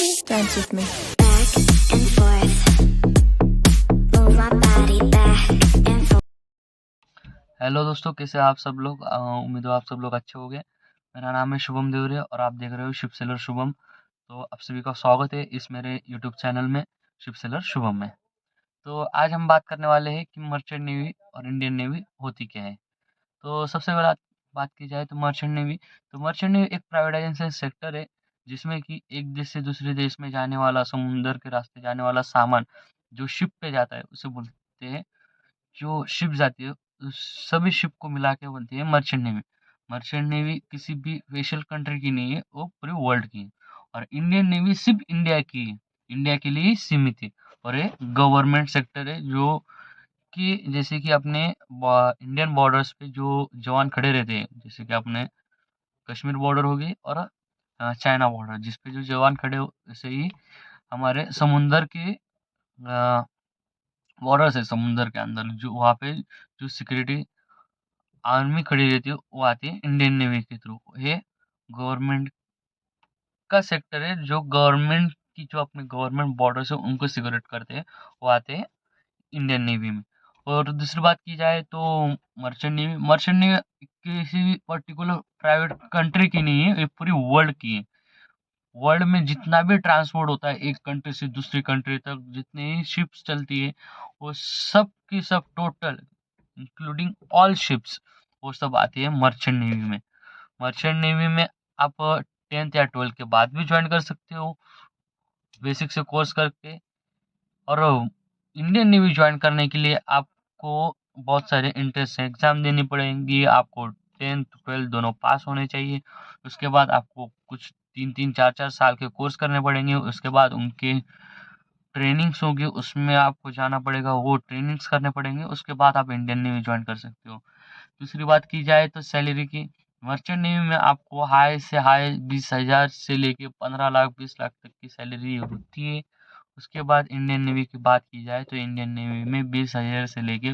Dance with me. Back and forth, move my body back and forth. Hello दोस्तों, कैसे हैं आप सब लोग। उम्मीद है आप सब लोग अच्छे होंगे। मेरा नाम है शुभम देवरे और आप देख रहे हो शिप सेलर शुभम। तो आप सभी का स्वागत है इस मेरे यूट्यूब चैनल में, शिप सेलर शुभम में। तो आज हम बात करने वाले हैं कि मर्चेंट नेवी और इंडियन नेवी होती क्या है। तो सबसे बड़ा बात की जाए तो मर्चेंट नेवी एक प्राइवेटाइजेशन सेक्टर है जिसमें कि एक देश से दूसरे देश में जाने वाला, समुंदर के रास्ते जाने वाला सामान जो शिप पे जाता है उसे बोलते हैं। जो शिप जाती है उस सभी शिप को मिला के बनती है मर्चेंट नेवी। मर्चेंट नेवी किसी भी स्पेशल कंट्री की नहीं है, वो पूरे वर्ल्ड की है। और इंडियन नेवी सिर्फ इंडिया की है, इंडिया के लिए ही सीमित है। और ये गवर्नमेंट सेक्टर है जो कि जैसे कि अपने इंडियन बॉर्डर्स पे जो जवान खड़े रहते हैं, जैसे कि अपने कश्मीर बॉर्डर हो गई और चाइना बॉर्डर जिस पे जो जवान खड़े हो, वैसे ही हमारे समुंदर के बॉर्डर्स है, समुंदर के अंदर जो वहाँ पे जो सिक्योरिटी आर्मी खड़ी रहती है वो आती है इंडियन नेवी के थ्रू। ये गवर्नमेंट का सेक्टर है जो गवर्नमेंट की जो अपने गवर्नमेंट बॉर्डर्स है उनको सिक्योरेट करते हैं, वो आते हैं इंडियन नेवी में। और दूसरी बात की जाए तो मर्चेंट नेवी किसी भी पर्टिकुलर प्राइवेट कंट्री की नहीं है, ये पूरी वर्ल्ड की है। वर्ल्ड में जितना भी ट्रांसपोर्ट होता है एक कंट्री से दूसरी कंट्री तक, जितनी ही शिप्स चलती है वो सब की सब टोटल इंक्लूडिंग ऑल शिप्स वो सब आती है मर्चेंट नेवी में। मर्चेंट नेवी में आप 10th या 12th के बाद भी ज्वाइन कर सकते हो बेसिक से कोर्स करके। और इंडियन नेवी ज्वाइन करने के लिए आपको बहुत सारे इंट्रेंस एग्जाम देनी पड़ेंगी। आपको 10th 12th दोनों पास होने चाहिए। उसके बाद आपको कुछ 3-3 4-4 साल के कोर्स करने पड़ेंगे। उसके बाद उनके ट्रेनिंग्स होगी, उसमें आपको जाना पड़ेगा, वो ट्रेनिंग्स करने पड़ेंगे। उसके बाद आप इंडियन नेवी ज्वाइन कर सकते हो। दूसरी बात की जाए तो सैलरी की, मर्चेंट नेवी में आपको हाई से हाई 20,000 से लेके 15 लाख 20 लाख तक की सैलरी होती है। उसके बाद इंडियन नेवी की बात की जाए तो इंडियन नेवी में 20,000 से लेके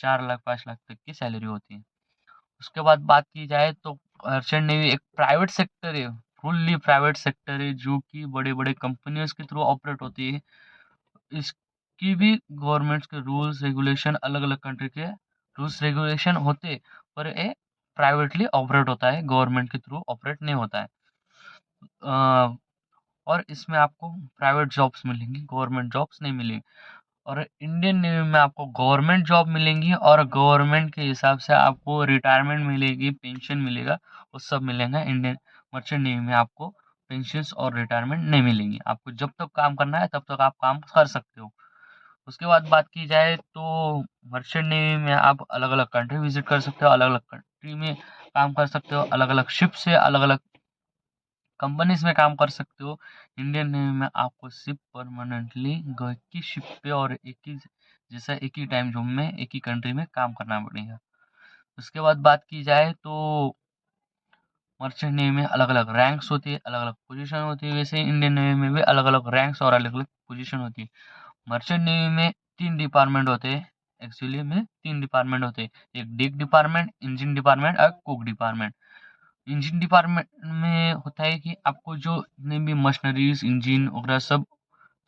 4 लाख 5 लाख तक की सैलरी होती है। उसके बाद बात की जाए तो मर्चेंट नेवी एक प्राइवेट सेक्टर है, फुल्ली प्राइवेट सेक्टर है जो कि बड़े बड़े कंपनियों के थ्रू ऑपरेट होती है। इसकी भी गवर्नमेंट्स के रूल्स रेगुलेशन अलग अलग कंट्री के रूल्स रेगुलेशन होते, पर ये प्राइवेटली ऑपरेट होता है, गवर्नमेंट के थ्रू ऑपरेट नहीं होता है। अ, और इसमें आपको प्राइवेट जॉब्स मिलेंगी, गवर्नमेंट जॉब्स नहीं मिलेंगी। और इंडियन नेवी में आपको गवर्नमेंट जॉब मिलेंगी और गवर्नमेंट के हिसाब से आपको रिटायरमेंट मिलेगी, पेंशन मिलेगा, वो सब मिलेगा। इंडियन मर्चेंट नेवी में आपको पेंशन्स और रिटायरमेंट नहीं मिलेंगी। आपको जब तक काम करना है तब तक आप काम कर सकते हो। उसके बाद बात की जाए तो मर्चेंट नेवी में आप अलग अलग कंट्री विजिट कर सकते हो, अलग अलग कंट्री में काम कर सकते हो, अलग अलग शिप से अलग अलग कंपनीज में काम कर सकते हो। इंडियन नेवी में आपको सिर्फ परमानेंटली एक ही शिप पे और एक ही जैसा एक ही टाइम जोन में एक ही कंट्री में काम करना पड़ेगा। उसके बाद बात की जाए तो मर्चेंट नेवी में अलग अलग रैंक्स होती है, अलग अलग पोजीशन होती है। वैसे इंडियन नेवी में भी अलग अलग रैंक्स और अलग अलग पोजीशन होती है। मर्चेंट नेवी में 3 डिपार्टमेंट होते हैं। एक्चुअली में 3 डिपार्टमेंट होते हैं, एक डिक डिपार्टमेंट, इंजन डिपार्टमेंट और कुक डिपार्टमेंट। इंजन डिपार्टमेंट में होता है कि आपको जो जितने भी मशीनरीज इंजन वगैरह सब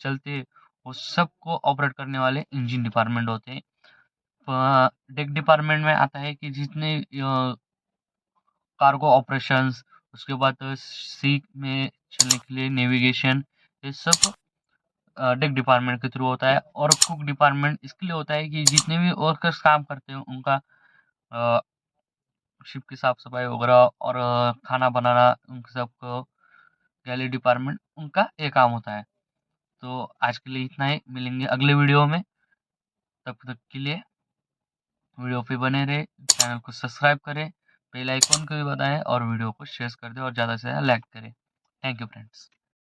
चलते हैं वो सबको ऑपरेट करने वाले इंजन डिपार्टमेंट होते हैं। डेक डिपार्टमेंट में आता है कि जितने कार्गो ऑपरेशंस, उसके बाद सी में चलने के लिए नेविगेशन, ये सब डेक डिपार्टमेंट के थ्रू होता है। और कुक डिपार्टमेंट इसके लिए होता है कि जितने भी वर्कर्स काम करते हैं उनका शिप की साफ सफाई वगैरह और खाना बनाना, उन सबको गैली डिपार्टमेंट उनका ये काम होता है। तो आज के लिए इतना ही, मिलेंगे अगले वीडियो में। तब तक के लिए वीडियो पे बने रहे, चैनल को सब्सक्राइब करें, बेल आइकॉन को भी बताएं और वीडियो को शेयर कर दें और ज़्यादा से ज़्यादा लाइक करें। Thank you friends.